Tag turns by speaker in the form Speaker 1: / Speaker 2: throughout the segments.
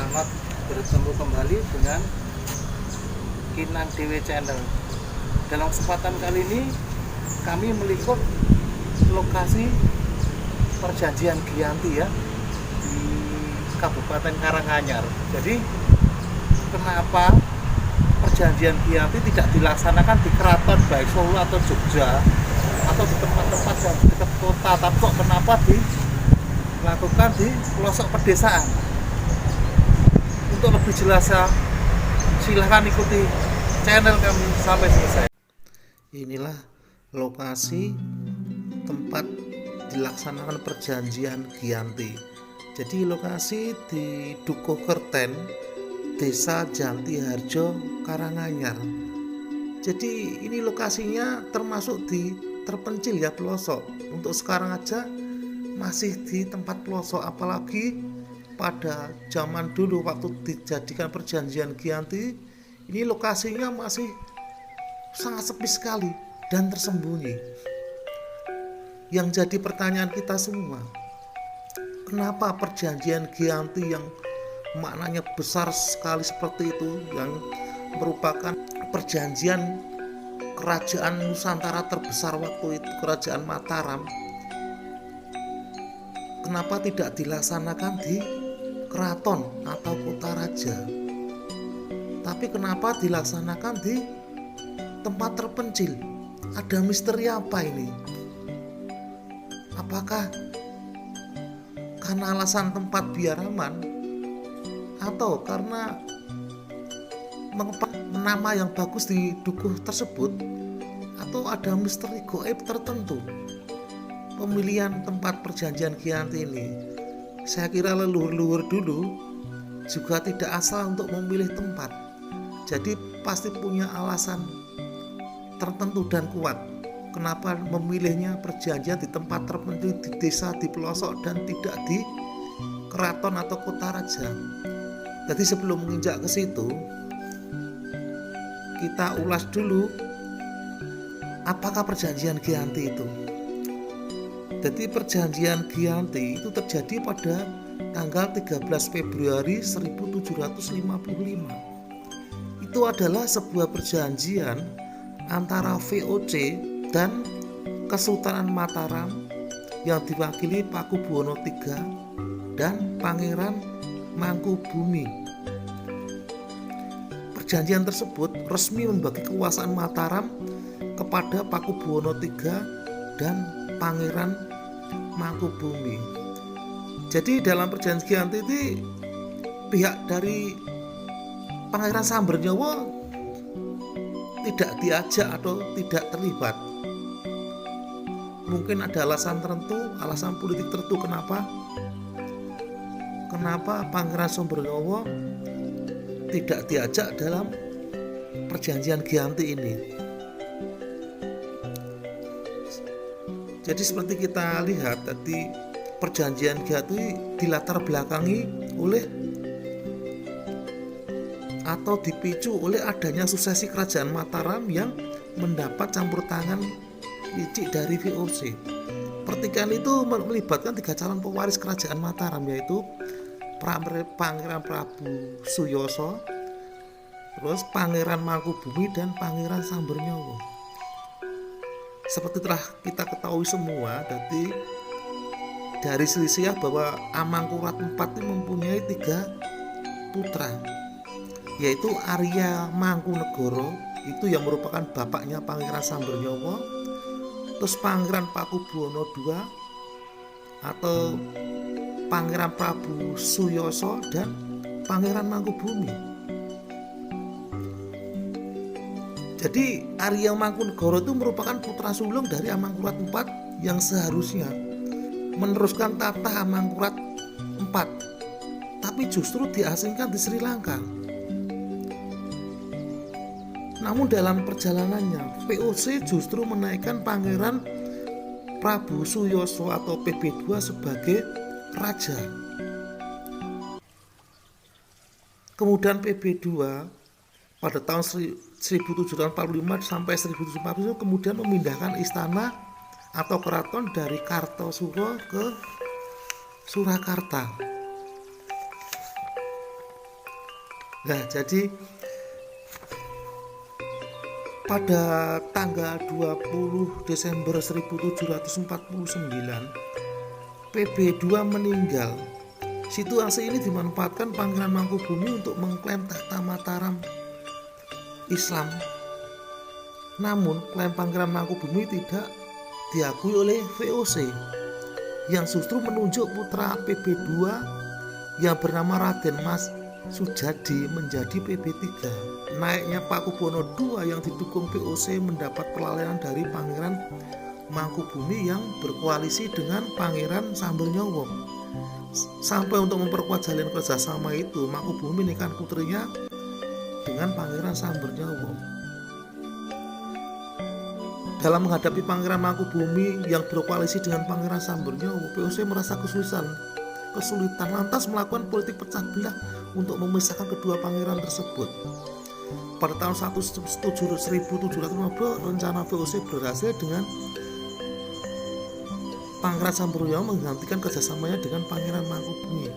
Speaker 1: Selamat bertemu kembali dengan Kinan Dewe Channel. Dalam kesempatan kali ini kami meliput lokasi perjanjian Giyanti ya di Kabupaten Karanganyar. Jadi kenapa perjanjian Giyanti tidak dilaksanakan di keraton baik Solo atau Jogja atau di tempat-tempat yang dekat kota, tapi kok kenapa dilakukan di pelosok pedesaan? Untuk lebih jelas silahkan ikuti channel kami sampai selesai. Inilah lokasi tempat dilaksanakan perjanjian Giyanti. Jadi lokasi di Dukuh Kerten, Desa Janti Harjo, Karanganyar. Jadi ini lokasinya termasuk di terpencil ya, pelosok. Untuk sekarang aja masih di tempat pelosok, apalagi pada zaman dulu waktu dijadikan perjanjian Giyanti, ini lokasinya masih sangat sepi sekali dan tersembunyi. Yang jadi pertanyaan kita semua, kenapa perjanjian Giyanti yang maknanya besar sekali seperti itu, yang merupakan perjanjian kerajaan Nusantara terbesar waktu itu, kerajaan Mataram, kenapa tidak dilaksanakan di keraton atau kota raja, tapi kenapa dilaksanakan di tempat terpencil? Ada misteri apa ini? Apakah karena alasan tempat biar aman, atau karena nama yang bagus di dukuh tersebut, atau ada misteri gaib tertentu pemilihan tempat perjanjian Giyanti ini? Saya kira leluhur-leluhur dulu juga tidak asal untuk memilih tempat, jadi pasti punya alasan tertentu dan kuat kenapa memilihnya perjanjian di tempat terpencil, di desa, di pelosok, dan tidak di keraton atau kota raja. Jadi sebelum menginjak ke situ, kita ulas dulu apakah perjanjian Giyanti itu. Jadi perjanjian Giyanti itu terjadi pada tanggal 13 Februari 1755. Itu adalah sebuah perjanjian antara VOC dan Kesultanan Mataram yang diwakili Pakubuwono III dan Pangeran Mangkubumi. Perjanjian tersebut resmi membagi kekuasaan Mataram kepada Pakubuwono III dan Pangeran Mangkubumi. Jadi dalam perjanjian Giyanti itu pihak dari Pangeran Sambernyawa tidak diajak atau tidak terlibat. Mungkin ada alasan tertentu, alasan politik tertentu kenapa Pangeran Sambernyawa tidak diajak dalam perjanjian Giyanti ini. Jadi seperti kita lihat tadi, perjanjian Giyanti dilatar belakangi oleh atau dipicu oleh adanya suksesi kerajaan Mataram yang mendapat campur tangan licik dari VOC. Pertikaian itu melibatkan 3 calon pewaris kerajaan Mataram, yaitu Pangeran Prabu Suyoso, terus Pangeran Mangkubumi, dan Pangeran Sambernyawa. Seperti telah kita ketahui semua, jadi dari silsilah bahwa Amangkurat IV ini mempunyai 3 putra, yaitu Arya Mangkunegoro, itu yang merupakan bapaknya Pangeran Sambernyawa, terus Pangeran Pakubuwono II atau Pangeran Prabu Suyoso, dan Pangeran Mangkubumi. Jadi Arya Mangkunegoro itu merupakan putra sulung dari Amangkurat IV yang seharusnya meneruskan tahta Amangkurat IV, tapi justru diasingkan di Sri Lanka. Namun dalam perjalanannya, VOC justru menaikkan Pangeran Prabu Suyoso atau PB2 sebagai raja. Kemudian PB2 pada tahun 1745 sampai 1740 kemudian memindahkan istana atau keraton dari Kartosuro ke Surakarta. Nah, jadi pada tanggal 20 Desember 1749 PB2 meninggal. Situasi ini dimanfaatkan Pangeran Mangkubumi untuk mengklaim tahta Mataram Islam. Namun klaim Pangeran Mangkubumi tidak diakui oleh VOC yang justru menunjuk putra PB2 yang bernama Raden Mas Sujadi menjadi PB3. Naiknya Pakubono II yang didukung VOC mendapat perlawanan dari Pangeran Mangkubumi yang berkoalisi dengan Pangeran Sambernyowo. Sampai untuk memperkuat jalin kerjasama itu, Mangkubumi menikahkan putrinya dengan Pangeran Sambernyowo. Dalam menghadapi Pangeran Mangkubumi yang berkoalisi dengan Pangeran Sambernyowo, VOC merasa kesulitan lantas melakukan politik pecah belah untuk memisahkan kedua pangeran tersebut. Pada tahun 1750 rencana VOC berhasil dengan Pangeran Sambernyowo menggantikan kerjasamanya dengan Pangeran Mangkubumi.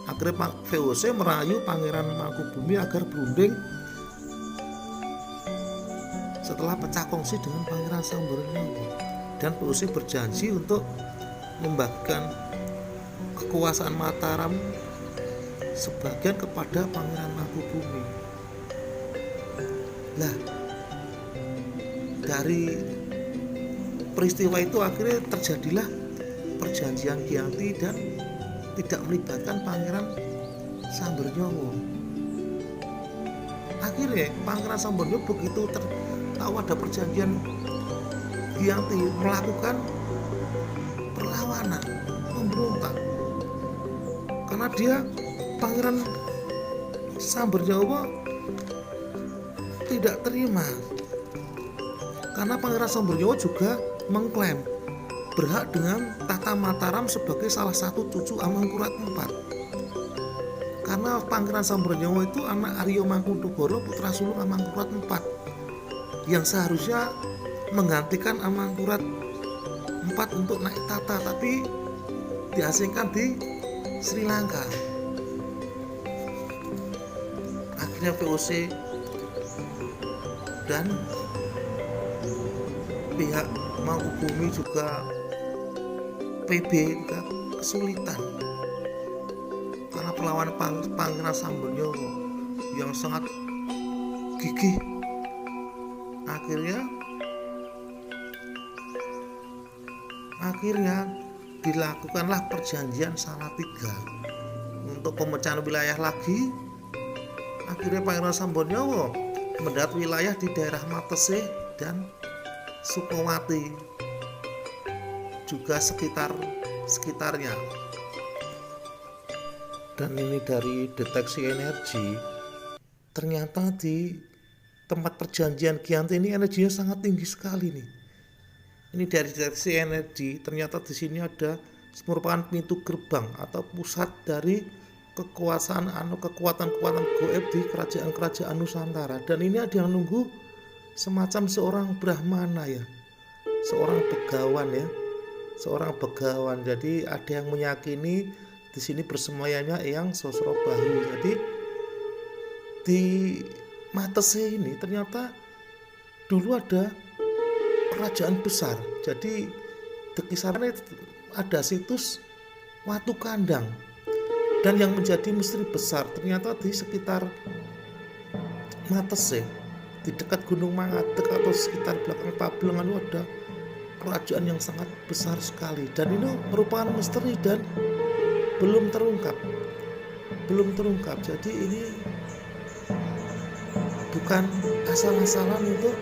Speaker 1: Akhirnya VOC merayu Pangeran Mangkubumi agar berunding setelah pecah kongsi dengan Pangeran Sambernyowo, dan VOC berjanji untuk membagikan kekuasaan Mataram sebagian kepada Pangeran Mangkubumi. Nah, dari peristiwa itu akhirnya terjadilah perjanjian Giyanti dan tidak melibatkan Pangeran Sambernyowo. Akhirnya Pangeran Sambernyowo begitu tahu ada perjanjian Giyanti melakukan perlawanan, memberontak, karena dia Pangeran Sambernyowo tidak terima, karena Pangeran Sambernyowo juga mengklaim berhak dengan tahta Mataram sebagai salah satu cucu Amangkurat IV. Karena Pangeran Sambernyowo itu anak Arya Mangkunegara, putra sulung Amangkurat IV, yang seharusnya menggantikan Amangkurat IV untuk naik tahta, tapi diasingkan di Sri Lanka. Akhirnya VOC dan pihak Mangkubumi juga PB juga kesulitan karena perlawanan Pangeran Sambernyowo yang sangat gigih. Akhirnya dilakukanlah perjanjian Salatiga untuk pemecahan wilayah lagi. Akhirnya Pangeran Sambernyowo mendapat wilayah di daerah Matese dan Sukowati, juga sekitarnya. Dan ini dari deteksi energi, ternyata di tempat perjanjian Giyanti ini energinya sangat tinggi sekali nih. Ini dari deteksi energi, ternyata di sini ada merupakan pintu gerbang atau pusat dari kekuatan goib di kerajaan Nusantara. Dan ini ada yang nunggu semacam seorang Brahmana ya, seorang begawan. Jadi ada yang meyakini di sini bersemayamnya Eyang Sosrobahu. Jadi di Matese ini ternyata dulu ada kerajaan besar. Jadi di kisarannya ada situs Watu Kandang, dan yang menjadi misteri besar ternyata di sekitar Matese, di dekat Gunung Mangadek atau sekitar belakang Pabelangan ada kerajaan yang sangat besar sekali, dan ini merupakan misteri dan belum terungkap. Jadi ini bukan asal-asalan untuk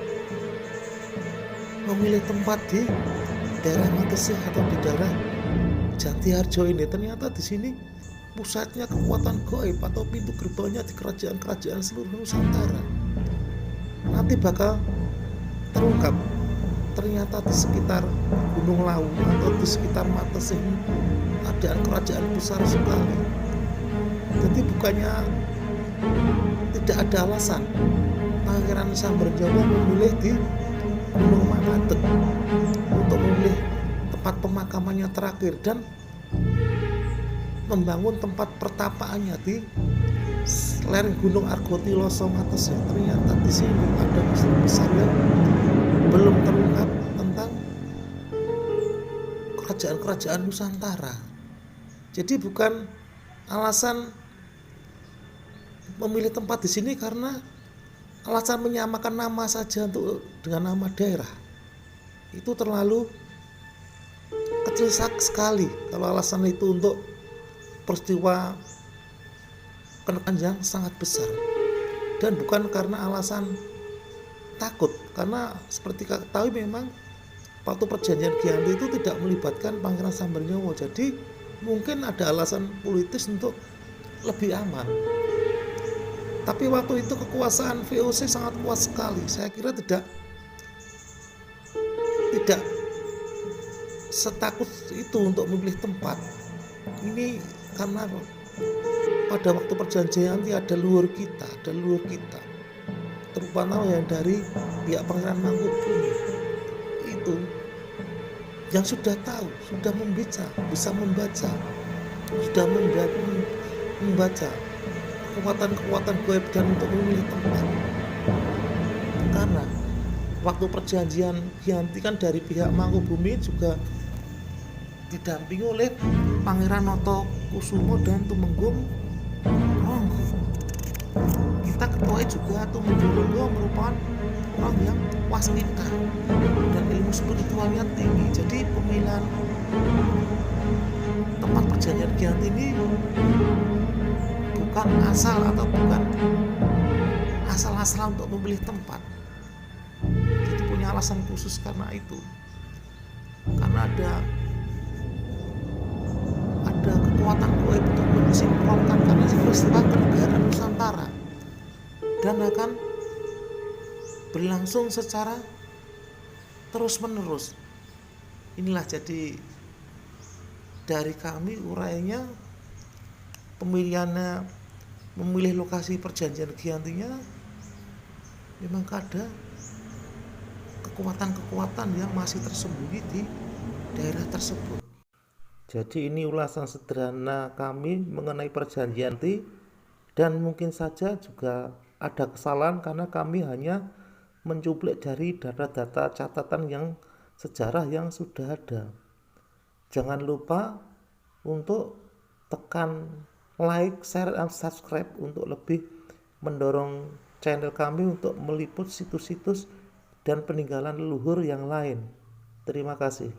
Speaker 1: memilih tempat di daerah Matese atau di daerah Jatiharjo ini. Ternyata di sini pusatnya kekuatan gaib atau pintu gerbangnya di kerajaan-kerajaan seluruh Nusantara. Nanti bakal terungkap. Ternyata di sekitar Gunung Lawu atau di sekitar Matese ini ada kerajaan besar sekali. Jadi bukannya tidak ada alasan Pangeran Sambernyowo memilih di Gunung Mangadek untuk memilih tempat pemakamannya terakhir dan membangun tempat pertapaannya di lereng Gunung Argotiro Matos ya, ternyata di sini ada misteri besar yang belum terungkap tentang kerajaan-kerajaan Nusantara. Jadi bukan alasan memilih tempat di sini karena alasan menyamakan nama saja untuk dengan nama daerah. Itu terlalu kecil sekali kalau alasan itu untuk peristiwa kenekan yang sangat besar, dan bukan karena alasan takut, karena seperti kita ketahui memang waktu perjanjian Giyanti itu tidak melibatkan Pangeran Sambernyowo, jadi mungkin ada alasan politis untuk lebih aman. Tapi waktu itu kekuasaan VOC sangat kuat sekali, saya kira tidak setakut itu untuk memilih tempat ini, karena pada waktu perjanjian nanti ada leluhur kita, terutama yang dari pihak Pangeran Mangkubumi itu yang sudah tahu, sudah bisa membaca kekuatan gaib dan untuk memilih tempat. Karena waktu perjanjian Giyanti kan dari pihak Mangkubumi juga didampingi oleh Pangeran Notokusumo dan Tumenggung Ronggo. Kita ketahui juga Tumenggung Ronggo merupakan orang yang waskita dan ilmu spiritualnya tinggi. Jadi pemilihan tempat perjanjian Giyanti ini bukan asal-asalan untuk memilih tempat. Jadi punya alasan khusus karena itu. Karena ada kekuatan gaib untuk mensinkronkan, karena peristiwa kenegaraan Nusantara dan akan berlangsung secara terus menerus. Inilah jadi dari kami urainya memilih lokasi perjanjian Giyantinya memang ada kekuatan-kekuatan yang masih tersembunyi di daerah tersebut. Jadi ini ulasan sederhana kami mengenai perjanjian Giyanti, dan mungkin saja juga ada kesalahan karena kami hanya mencuplik dari data-data catatan yang sejarah yang sudah ada. Jangan lupa untuk tekan like, share, dan subscribe untuk lebih mendorong channel kami untuk meliput situs-situs dan peninggalan leluhur yang lain. Terima kasih.